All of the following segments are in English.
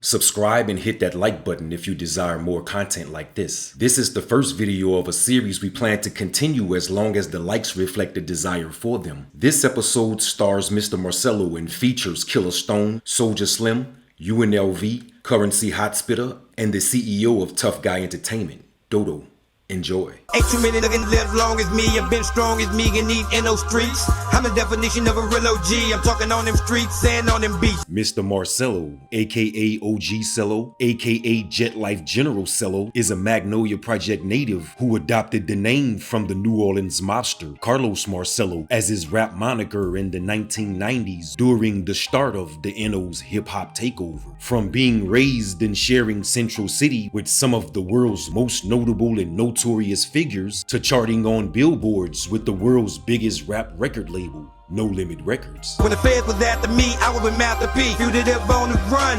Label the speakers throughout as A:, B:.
A: Subscribe and hit that like button if you desire more content like this. This is the first video of a series we plan to continue as long as the likes reflect the desire for them. This episode stars Mr. Marcelo and features Killer Stone, Soulja Slim, U.N.L.V, Currency Hot Spitter, and the CEO of Tough Guy Entertainment, Dodo. Enjoy.
B: Ain't too many that can live long as me. I've been strong as me and eat in those streets. I'm the definition of a real OG. I'm talking on them streets and on them beats.
A: Mr. Marcelo, aka OG Celo, aka Jet Life General Celo, is a Magnolia Project native who adopted the name from the New Orleans mobster Carlos Marcelo as his rap moniker in the 1990s during the start of the N.O.'s hip-hop takeover. From being raised and sharing Central City with some of the world's most notable and notorious figures to charting on billboards with the world's biggest rap record label, No Limit Records.
B: When the feds was after me, I was with Master P. Fugitive on the run.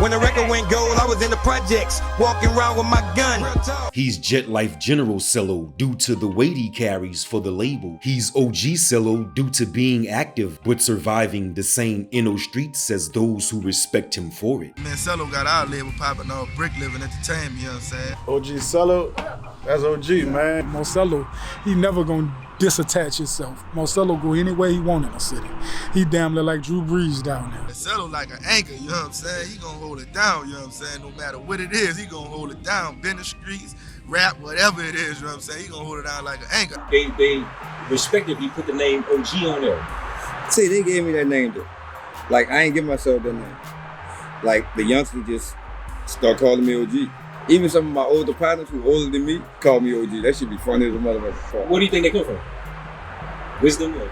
B: When the record went gold, I was in the projects, walking around with my gun.
A: He's Jet Life General Celo due to the weight he carries for the label. He's OG Celo due to being active but surviving the same N.O. streets as those who respect him for it.
C: Man, Celo got our label popping on Brick Living Entertainment, you know what I'm saying?
D: OG Celo, that's OG, man.
E: Marcelo, he never gonna disattach himself. Marcelo go anywhere he want in the city. He damn near like Drew Brees down there.
C: Celo like an anchor, you know what I'm saying? He gonna hold it down, you know what I'm saying? No matter what it is, he gonna hold it down. Been the streets, rap, whatever it is, you know what I'm saying? He gonna hold it down like an anchor.
F: They respectively put the name OG on there.
G: See, they gave me that name though. Like, I ain't give myself that name. Like, the youngsters just start calling me OG. Even some of my older partners who older than me call me OG. That should be funny as a motherfucker.
F: What do you think they come from? Wisdom or?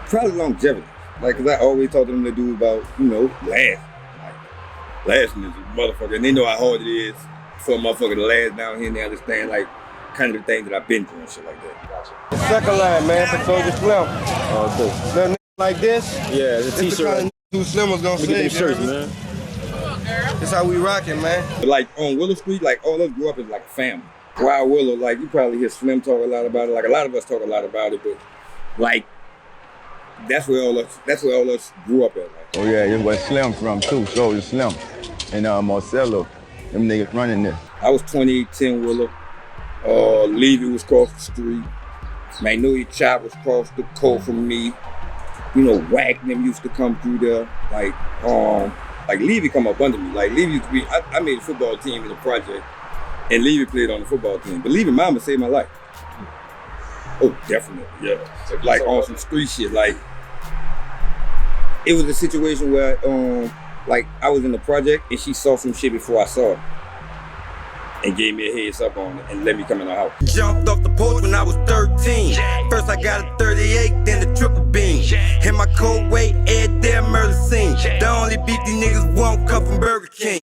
G: Probably longevity. Like, cause I always talk to them to do about, you know, last. Like, lasting is a motherfucker. And they know how hard it is for a motherfucker to last down here and they understand, like, kind of the things that I've been through and shit like that.
F: Gotcha.
H: Second line, man, for Soulja Slim. Little like this.
F: Yeah, it's a t-shirt.
H: The kind of who Slim was gonna
F: Look at them
H: say,
F: shirts, man.
H: That's how we rockin', man.
G: But like on Willow Street, like all of us grew up as like a family. Wild Willow, like you probably hear Slim talk a lot about it. Like a lot of us talk a lot about it, but like that's where all us grew up at. Like.
I: Oh yeah, it's where Slim from too, Soulja Slim. And Marcelo, them niggas running this.
G: I was 2810 Willow. Levy was across the street. Magnolia Chop was across the coast from me. You know, Wack them used to come through there. Like Levy come up under me. Like Levy used to be, I made a football team in the project and Levy played on the football team. But Levy mama saved my life. Oh, definitely, yeah. Like on some street shit. Like, it was a situation where like I was in the project and she saw some shit before I saw it. And gave me a heads up on it and let me come in the house.
B: Jumped off the porch when I was 13. First I got a 38, then the triple beam. In my cold weight, Ed there murder scene. The only beef these niggas won't come from Burger King.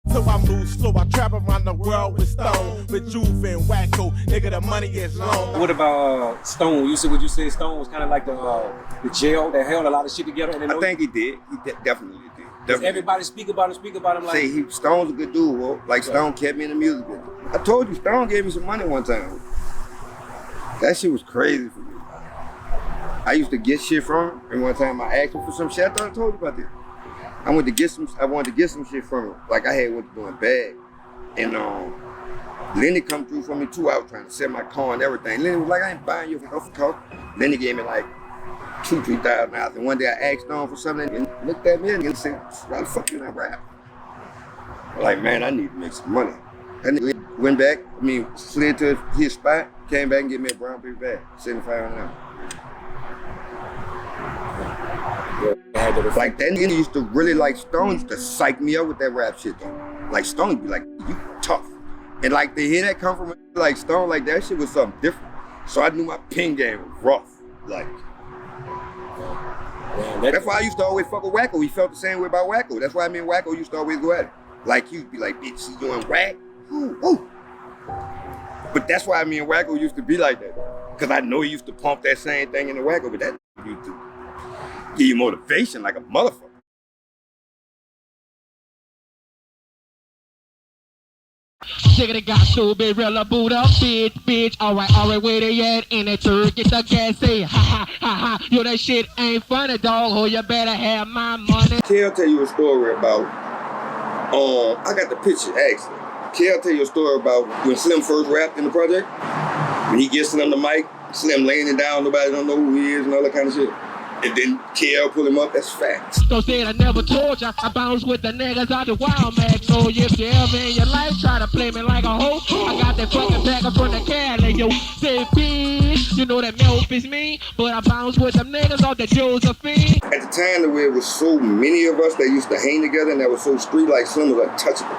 J: So I move slow, I travel around the world with Stone, with Juve and Wacko, nigga, the money is long.
F: What about Stone? You said what you said. Stone was kind of like the jail that held a lot of shit together. And
G: I think he did. He definitely did.
F: Does everybody speak about him like?
G: Say Stone's a good dude, bro. Like Stone kept me in the music business. I told you, Stone gave me some money one time. That shit was crazy for me. I used to get shit from him, and one time I asked him for some shit. I thought I told you about this. I wanted to get some shit from him. Like I had went doing bad. And Lenny come through for me too. I was trying to sell my car and everything. Lenny was like, I ain't buying you a car. Lenny gave me like $2,000-$3,000. And one day I asked Stone for something and looked at me and said, why the fuck you not rap? I'm like, man, I need to make some money. And he went back, slid to his spot, came back and gave me a brown paper bag, $7,500. Like that nigga used to really like Stone used to psych me up with that rap shit though. Like Stone would be like, you tough. And like to hear that come from like Stone, like that shit was something different. So I knew my pin game was rough. Like that's why I used to always fuck with Wacko. He felt the same way about Wacko. That's why me and Wacko used to always go at it. Like he'd be like, bitch, you doing whack? Ooh, ooh. But that's why me and Wacko used to be like that. Cause I know he used to pump that same thing in the Wacko, but that used to give you motivation like a motherfucker.
K: Nigga, got so big, real boot up, bitch. Alright, where they at? In the turd, get the gas, say, ha. Yo, that shit ain't funny, dog. Oh, you better have my money.
G: Kel tell you a story about, I got the picture, actually. Kel tell you a story about when Slim first rapped in the project. When he gets Slim the mic, Slim laying it down, nobody don't know who he is and all that kind of shit. And then Kel pull him up, that's facts.
K: Don't say I never told ya, I bounce with the niggas out the wild mag. So if you ever in your life try to play me like a hoe, I got that fucking packer from the Cali, yo. Say bitch, you know that milk is me, but I bounce with them niggas off the Josephine.
G: At the time where it was so many of us that used to hang together and that was so street, like Slim was untouchable.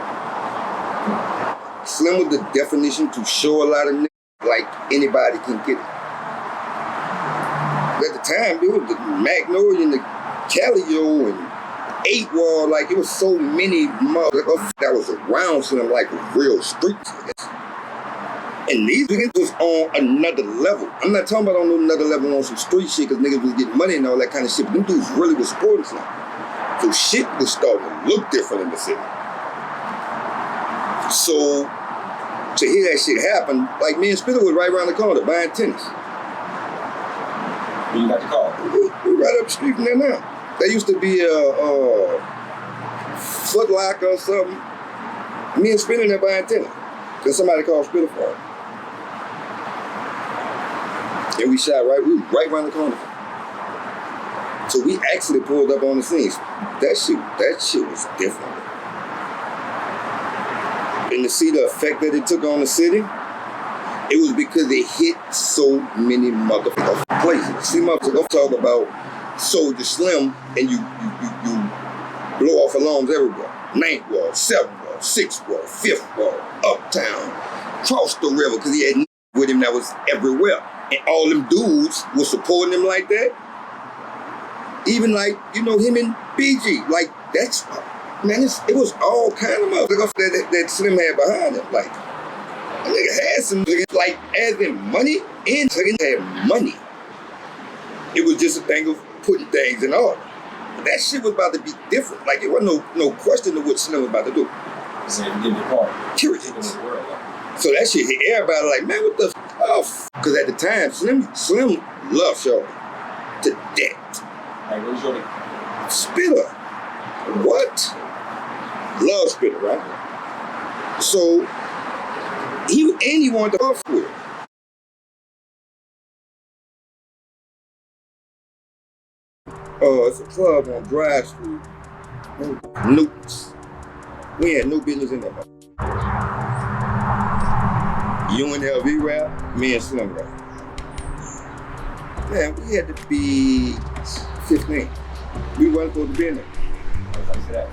G: Slim was the definition to show a lot of niggas like anybody can get it. At the time, it was the Magnolia and the Calio and 8 Wall, like it was so many motherfuckers that was around Slim like real streets. And these niggas was on another level. I'm not talking about on another level on some street shit because niggas was getting money and all that kind of shit, but them dudes really was supporting Slim. So shit was starting to look different in the city. So to hear that shit happen, like me and Spitter was right around the corner buying tennis.
F: You got the call?
G: We right up the street from there now. There used to be a Foot Locker or something. Me and Spitter there buying tennis. Because somebody called Spitter for it. And we shot we were right around the corner. So we actually pulled up on the scenes. That shit was different. And to see the effect that it took on the city, it was because it hit so many motherfucking places. See, motherfuckers talk about Soulja Slim and you blow off alarms everywhere. 9th Wall, 7th Wall, 6th Wall, 5th Wall, Uptown, cross the river, because he had with him that was everywhere. And all them dudes were supporting him like that. Even like, him and BG, like that's, man, it was all kind of motherfuckers that Slim had behind him. Like, a nigga had some niggas, like, as in money, and niggas had money. It was just a thing of putting things in order. But that shit was about to be different. Like, it wasn't no question of what Slim was about to do. Period. So that shit hit everybody like, man, what the f? Because at the time, Slim loved Shorty to death.
F: Like, what was your name?
G: Spitter. What? Love Spitter, right? So, he wanted to off with it. It's a club on Drive Street. Newton's. We had no business in that. U.N.L.V. rap, me and Slim rap. Man, we had to be 15. We weren't supposed to be in there.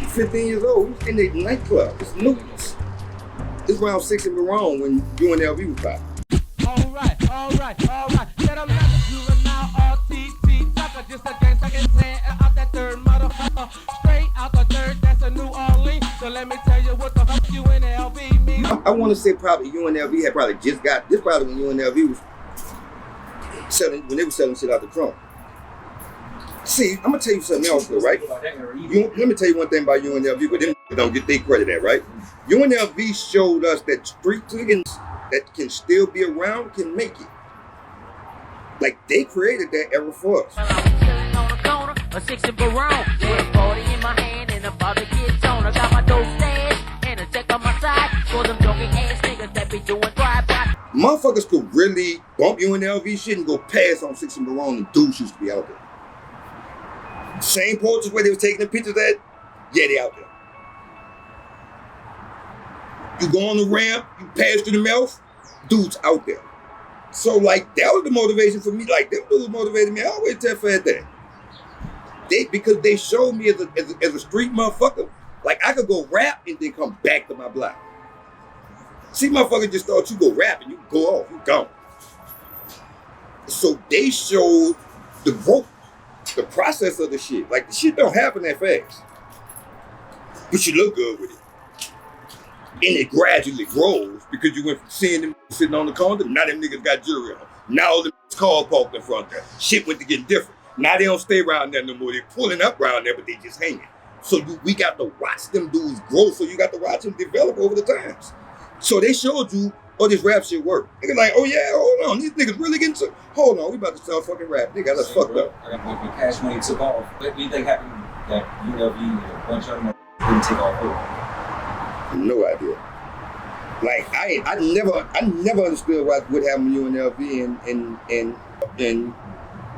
G: 15 years old, we was in the nightclub. It's Newton's. It's around 6 in Barone when U.N.L.V. was popping.
K: All right. Get them like a juvenile, RTT, sucker, just a gang, second plan out that third motherfucker. Straight out the third, that's a New Orleans. So let me tell you what the fuck U.N.L.V. means.
G: I want to say probably U.N.L.V. had probably just got, this probably when U.N.L.V. was selling, when they were selling shit out the trunk. See, I'm gonna tell you something else though, right? Let me tell you one thing about U.N.L.V. but them don't get their credit at, right? U.N.L.V. showed us that street niggas that can still be around can make it. Like, they created that era for us.
L: On the corner, a 6 in Barone, with a 40 in my hand and about to get on. I got my dope stand and a check on my side for them joking ass niggas that be doing drive-by.
G: Motherfuckers could really bump U.N.L.V. shit and go past on 6 in Barone, and dudes used to be out there. Same porches where they was taking the pictures at, yeah, they out there. You go on the ramp, you pass through the mouth, dudes out there. So, like, that was the motivation for me. Like, them dudes motivated me. I always tell Fed that. Because they showed me as a street motherfucker, like, I could go rap and then come back to my block. See, motherfuckers just thought you go rap and you go off, you gone. So they showed the growth, the process of the shit. Like, the shit don't happen that fast. But you look good with it. And it gradually grows because you went from seeing them sitting on the corner, now them niggas got jewelry on. Now all them cars parked in front there. Shit went to get different. Now they don't stay around there no more. They're pulling up around there, but they just hanging. So we got to watch them dudes grow, so you got to watch them develop over the times. So they showed you, oh, this rap shit work. Niggas like, oh yeah, hold on, these niggas really getting to, hold on, we about to start fucking rap. Nigga, that's fucked up.
F: When Cash Money took off, what do you think happened that U.N.L.V. and a bunch of them didn't take off over?
G: No idea. Like I never understood what happened to U.N.L.V. and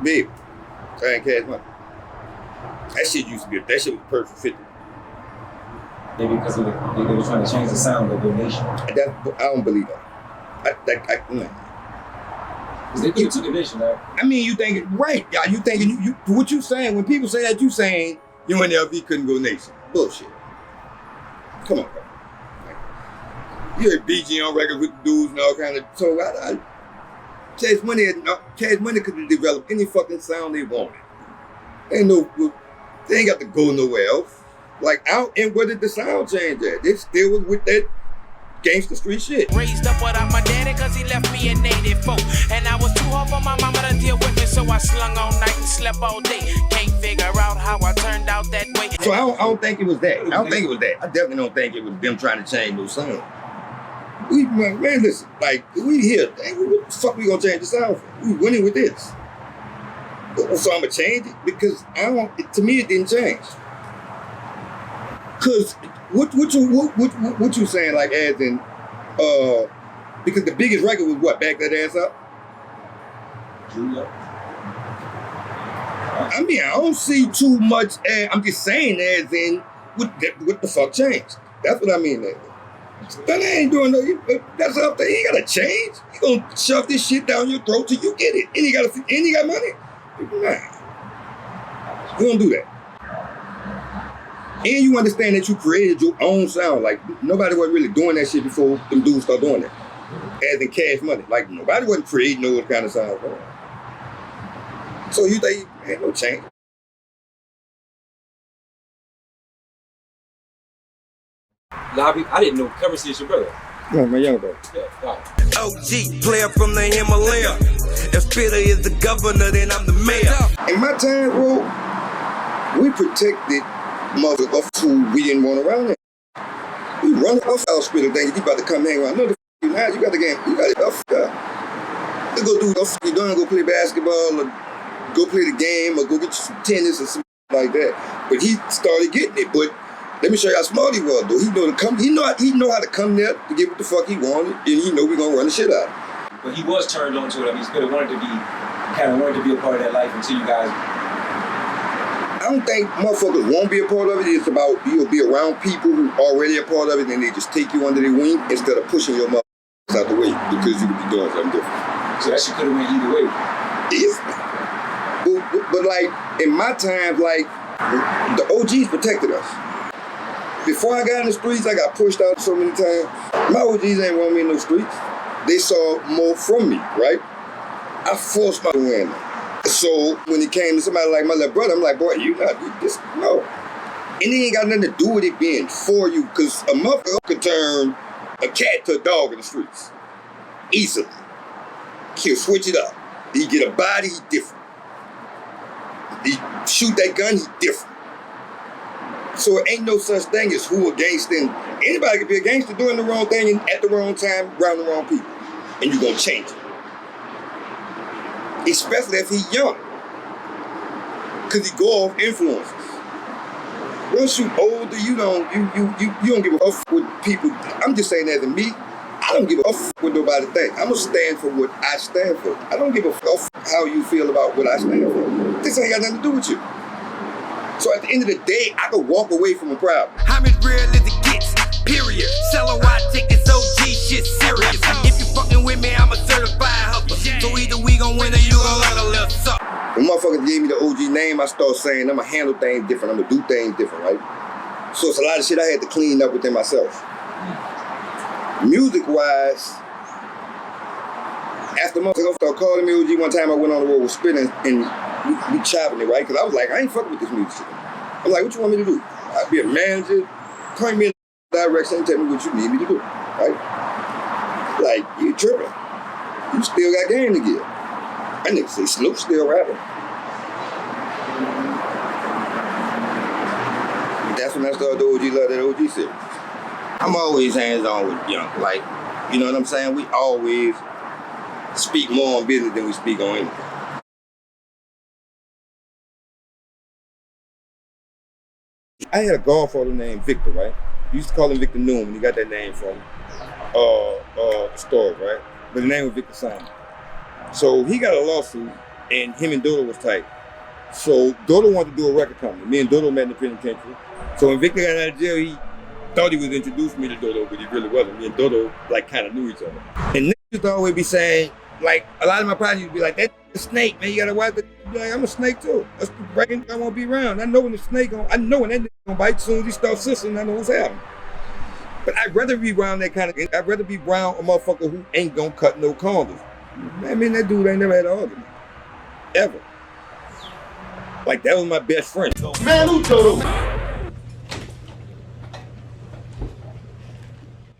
G: Big and Cash Money. That shit used to be that shit was perfect fit.
F: Maybe because they were trying to change the sound of the nation.
G: I don't believe that. No.
F: They took a nation, right?
G: I mean, you thinking right? Yeah, you thinking you what you saying? When people say that, you saying U.N.L.V. couldn't go nation. Bullshit. Come on, bro. You heard BG on record with the dudes and all kind of. So Cash Money could have developed any fucking sound they wanted. They ain't got to go nowhere else. Like out and where did the sound change at? They still was with that gangster street shit.
M: Raised up without my daddy cause he left me in 84. And I was too hard for my mama to deal with me, so I slung all night and slept all day. Can't figure out how I turned out that way.
G: So I don't think it was that. I don't think it was that. I definitely don't think it was them trying to change no sound. Man, listen, like, we here. What the fuck we gonna change the sound for? We winning with this. So I'm gonna change it because to me it didn't change. Cause what you saying, like, as in because the biggest record was what, Back That Ass Up? I mean, I don't see too much. I'm just saying, as in, what the fuck changed? That's what I mean. That ain't doing no. That's up there. You ain't gotta change. You gonna shove this shit down your throat till you get it. And you got money. Nah, you don't do that. And you understand that you created your own sound. Like nobody was really doing that shit before them dudes start doing that. As in Cash Money. Like nobody wasn't creating those kind of sounds. So you think ain't no change?
F: I didn't know Currency is your brother.
G: No, my younger brother.
F: Yeah,
B: OG, player from the Himalaya. If Spitter is the governor, then I'm the mayor.
G: In my time, bro, we protected motherfuckers who we didn't want around there. We run off our Spitter thing. You about to come hang around. No, the f you now. You got the game. You got it. Let's go do what you doing. Go play basketball or go play the game or go get you some tennis or something like that. But he started getting it. But let me show you how smart he was, though. He know how to come there to get what the fuck he wanted, and he know we gonna run the shit out.
F: But he was turned on to it. I mean, Spitter wanted to be a part of that life until you guys.
G: I don't think motherfuckers won't be a part of it. It's about you'll be around people who already a part of it, and they just take you under their wing instead of pushing your motherfuckers out the way because you could be doing something different.
F: So that shit could have went either way.
G: Yes. But like in my time, like the OGs protected us. Before I got in the streets, I got pushed out so many times. My OGs ain't want me in the streets. They saw more from me, right? I forced my way in. So when it came to somebody like my little brother, I'm like, boy, you this, no. And it ain't got nothing to do with it being for you, because a motherfucker could turn a cat to a dog in the streets. Easily. He'll switch it up. He get a body, he different. He shoot that gun, he different. So it ain't no such thing as who a gangster. Anybody can be a gangster doing the wrong thing and at the wrong time, around the wrong people. And you're gonna change it. Especially if he's young. Cause he go off influences. Once you older, you don't give a fuck with people. I'm just saying that to me, I don't give a fuck what nobody think. I'm gonna stand for what I stand for. I don't give a fuck how you feel about what I stand for. This ain't got nothing to do with you. So at the end of the day, I could walk away from a problem.
B: I'm as real as it gets, period. Celo, I take this OG shit serious. If you fucking with me, I'm a certified hustler. So either we gon' win or you gon' learn a little something.
G: When motherfuckers gave me the OG name, I start saying I'ma handle things different. I'ma do things different, right? So it's a lot of shit I had to clean up within myself. Music-wise, after motherfuckers started calling me OG, one time I went on the road with Spitting and we chopping it, right? Because I was like, I ain't fucking with this music shit. I'm like, what you want me to do? I'd be a manager, point me in the direction and tell me what you need me to do, right? Like, you tripping. You still got game to give. That nigga say Snoop still rapping. That's when I started the OG Love That OG series. I'm always hands-on with young, like, You know what I'm saying? We always speak more on business than we speak on anything. I had a godfather named Victor, right? We used to call him Victor Newman. He got that name from the story, right? But the name was Victor Simon. So he got a lawsuit, and him and Dodo was tight. So Dodo wanted to do a record company. Me and Dodo met in the penitentiary. So when Victor got out of jail, he thought he was introducing me to Dodo, but he really wasn't. Me and Dodo kind of knew each other. And niggas used to always be saying, like, a lot of my partners used to be like, that's a snake, man. You gotta watch it. Like, I'm a snake too. That's the brain I won't be around. I know when the snake I know when that nigga gonna bite. As soon as he starts sissing, I know what's happening. But I'd rather be around that kind of. I'd rather be around a motherfucker who ain't gonna cut no corners. I mean, that dude ain't never had an argument, ever. Like, that was my best friend.
J: Man, who Dodo?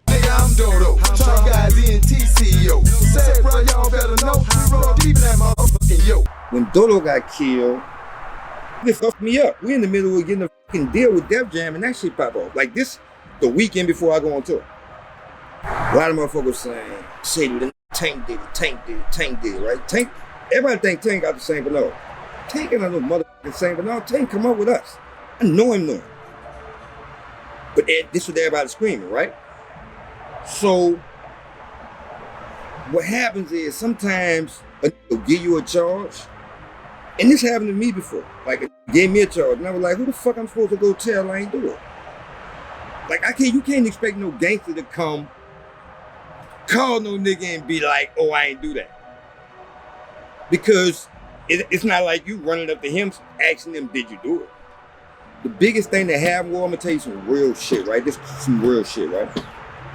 J: Nigga, I'm Dodo. Top guys, ENT CEO. Said, bro, y'all better know. We roll deep in that motherfucking yo.
G: When Dodo got killed, it fucked me up. We in the middle of getting a fucking deal with Def Jam, and that shit pop off. Like this, the weekend before I go on tour. A lot of motherfuckers saying, "Say Tank did it, right? Tank, everybody think Tank got the St. Bernard. Tank ain't no motherfucking St. Bernard. Tank come up with us. I know him. But this was everybody screaming, right? So what happens is sometimes they'll give you a charge, and this happened to me before. Like, it gave me a charge, and I was like, who the fuck I'm supposed to go tell I ain't do it? Like, you can't expect no gangster to come, call no nigga and be like, oh, I ain't do that. Because it's not like you running up to him asking him, did you do it? The biggest thing that happened, I'm gonna tell you some real shit, right? This is some real shit, right?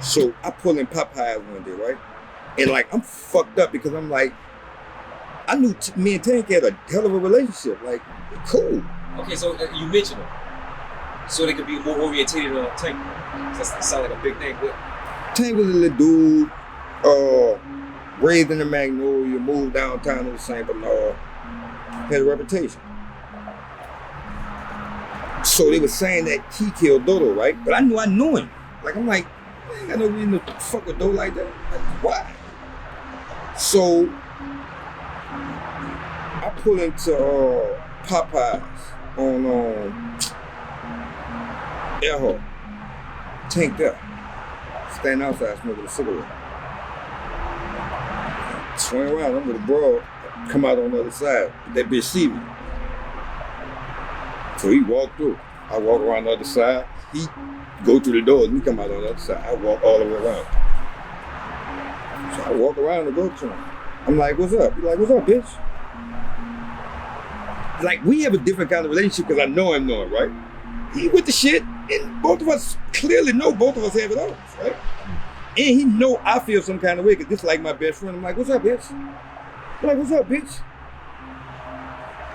G: So I pull in Popeyes one day, right? And like, I'm fucked up because I'm like, I knew me and Tank had a hell of a relationship. Like, cool.
F: Okay, so you mentioned them. So they could be more orientated on Tank. That sounds like a big thing, but
G: Tank was a little dude, raised in the Magnolia, moved downtown to the St. Bernard, had a reputation. So they were saying that he killed Dodo, right? But I knew him. Like, I'm like, I ain't got no reason to fuck with Dodo like that. Like, why? So I pull into Popeyes on Airhole. Tank there. Stand outside smoking a cigarette. Swing around, I'm with a bro, come out on the other side. That bitch see me. So he walked through. I walk around the other side. He go through the door and he come out on the other side. I walk all the way around. So I walk around and go to him. I'm like, what's up? He's like, what's up, bitch? Like, we have a different kind of relationship because I know him, right? He with the shit, and both of us clearly know both of us have it on, right? And he know I feel some kind of way because this is like my best friend. I'm like, what's up, bitch? I'm like, what's up, bitch?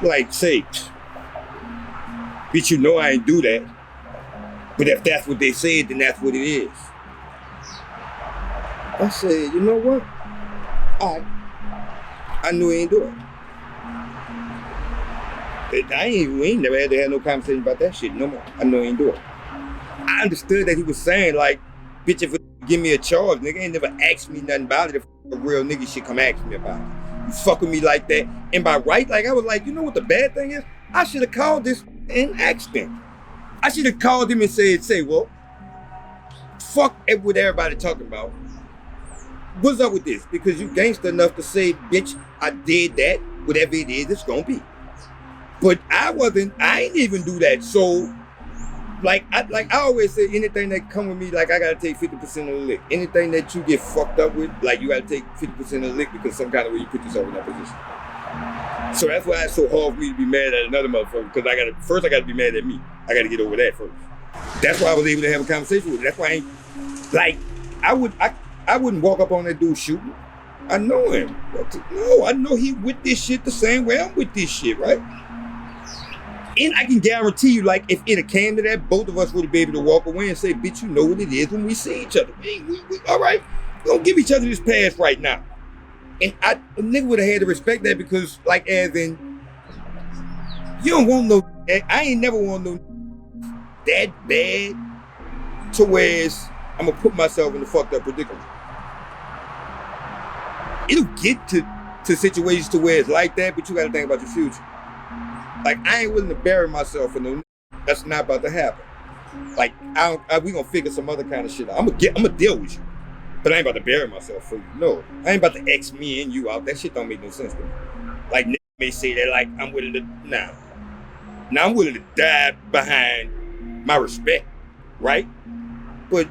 G: Like, say, bitch, you know I ain't do that. But if that's what they said, then that's what it is. I said, you know what? I knew he ain't do it. We ain't never had to have no conversation about that shit no more. I know he ain't do it. I understood that he was saying, like, bitch, if you give me a charge, nigga ain't never asked me nothing about it. If a real nigga shit come ask me about it. You fuck with me like that. And by right, like, I was like, you know what the bad thing is? I should have called this and asked him. I should have called him and say, well, fuck what everybody talking about. What's up with this? Because you gangster enough to say, bitch, I did that, whatever it is, it's gonna be. But I ain't even do that. So, like I always say, anything that come with me, like, I gotta take 50% of the lick. Anything that you get fucked up with, like, you gotta take 50% of the lick because some kind of way you put yourself in that position. So that's why it's so hard for me to be mad at another motherfucker, because I gotta be mad at me. I gotta get over that first. That's why I was able to have a conversation with him. That's why I ain't, like, I wouldn't walk up on that dude shooting. I know him. No, I know he with this shit the same way I'm with this shit, right? And I can guarantee you, like, if it had came to that, both of us would have been able to walk away and say, bitch, you know what it is when we see each other. We all right, we don't give each other this pass right now. And a nigga would have had to respect that because, like, as in, you don't want no, I ain't never want no that bad to where I'm gonna put myself in a fucked up predicament. it'll get to situations to where it's like that, but you gotta think about your future. Like, I ain't willing to bury myself for no. That's not about to happen. Like, we gonna figure some other kind of shit out. I'm gonna deal with you, but I ain't about to bury myself for you. No, I ain't about to X me and you out. That shit don't make no sense to me. Like, niggas may say that, like, I'm willing to, nah. Now, I'm willing to die behind my respect, right? But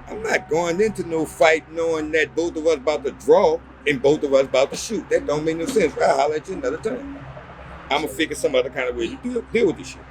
G: I'm not going into no fight knowing that both of us about to draw and both of us about to shoot. That don't make no sense. I'll holler at you another time. I'm gonna figure some other kind of way to deal with this shit.